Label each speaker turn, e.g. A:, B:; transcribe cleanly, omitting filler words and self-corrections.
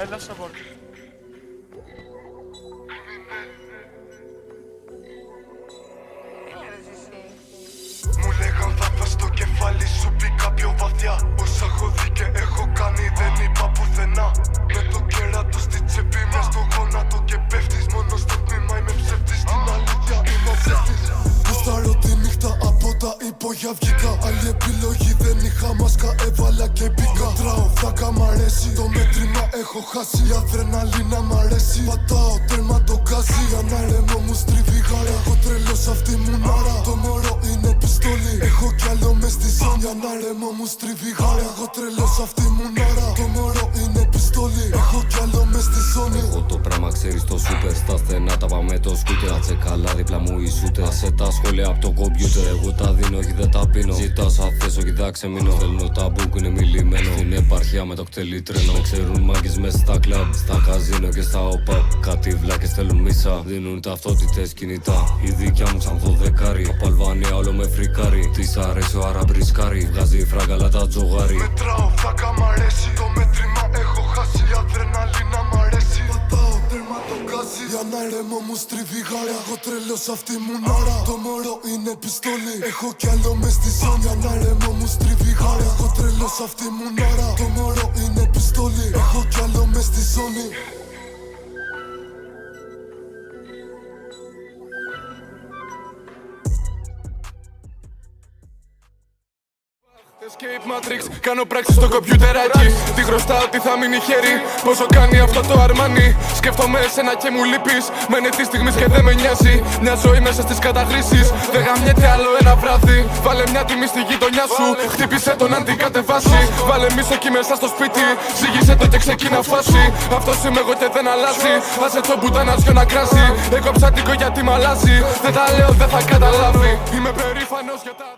A: Έλα στο πόρτο.
B: Μου λέγαν θα πας στο κεφάλι σου, μπήκα πιο βαθιά. Όσα έχω δει και έχω κάνει δεν είπα πουθενά. Με το κέρατο στη τσέπη, μια στο γόνατο και πέφτεις. Μόνο στο τμήμα είμαι ψεύτης, στην αλήθεια είμαι ο ψεύτης. Γουστάρω τη νύχτα από τα υπόγεια βγήκα. Άλλη επιλογή δεν είχα, μάσκα έβαλα και μπήκα. Τράω φλάκα μ' αρέσει, το μέτρημα έχω χάσει. Η αδρεναλίνα μ' αρέσει, πατάω τέρμα το γκάζι. Ανάρεμο μου στρίβει γάρα, έχω τρελός αυτή μου νάρα. Το μωρό είναι πιστόλι, έχω κι άλλο μες στη ζώνη. Ανάρεμο μου στρίβει γάρα, έχω τρελός αυτή μου νάρα. Το μωρό είναι πιστόλι, έχω κι άλλο μες στη ζώνη.
C: Εγώ το πράγμα ξέρεις το σούπερ, στα στενά τα πάμε το σκούτερ. Άτσε καλά δίπλα μου η σούτερ, άσε τα σχόλια απ' το κομπιούτερ. Εγώ τα δίνω, όχι δεν τα πίνω. Ζητάς αν θες, όχι θα ξεμείνω. Θέλω τα μπουκ είναι μιλημένο. Στην επαρχία με το κτελί τρένο. Με ξέρουν μάγκες μες στα κλαμπ, στα καζίνο και στα οπαπ. Κάτι βλάκες θέλουν μίσα, δίνουν ταυτότητες κινητά. Η δικιά μου σαν το δεκάρι, απ' Αλβανία όλο με φρικάρι. Της αρέσει ο αραμπρισκάρι, βγάζει φράγκαλα τα τζογάρι.
B: Μετράω φλάκα μ' αρέσει, το μέτρημα έχω χάσει. Η αδρεναλίνα μ' αρέσει, πατάω τέρμα το γκάζι. Για να ηρεμώ μου στρίβει γάρα, έχω τρελός αυτή μου νάρα. Το μωρό είναι πιστόλι, έχω κι άλλο μες στη ζώνη. Για να ηρεμώ μου στρίβει γάρα, έχω τρελός αυτή μου νάρα. Το μωρό είναι πιστόλι, έχω κι άλλο μες στη ζώνη.
D: Escape Matrix, κάνω πράξη στο κομπιουτεράκι. Τι χρωστάω, τι θα μείνει χέρι, πόσο κάνει αυτό το αρμάνι. Σκέφτομαι εσένα και μου λείπεις, μένε τη στιγμή και δεν με νοιάζει. Μια ζωή μέσα στις καταχρήσεις, δεν γαμιέται άλλο ένα βράδυ. Βάλε μια τιμή στη γειτονιά σου, χτύπησε τον αν την κατεβάσει. Βάλε μίσο εκεί μέσα στο σπίτι, ζήγησε το και ξεκίνα φάση. Αυτός είμαι εγώ και δεν αλλάζει, άσε το μπουτάνασιο να κράζει. Έκοψα την γιατί μ' αλλάζει, δεν τα λέω δεν θα καταλάβει. Είμαι περήφανος για τα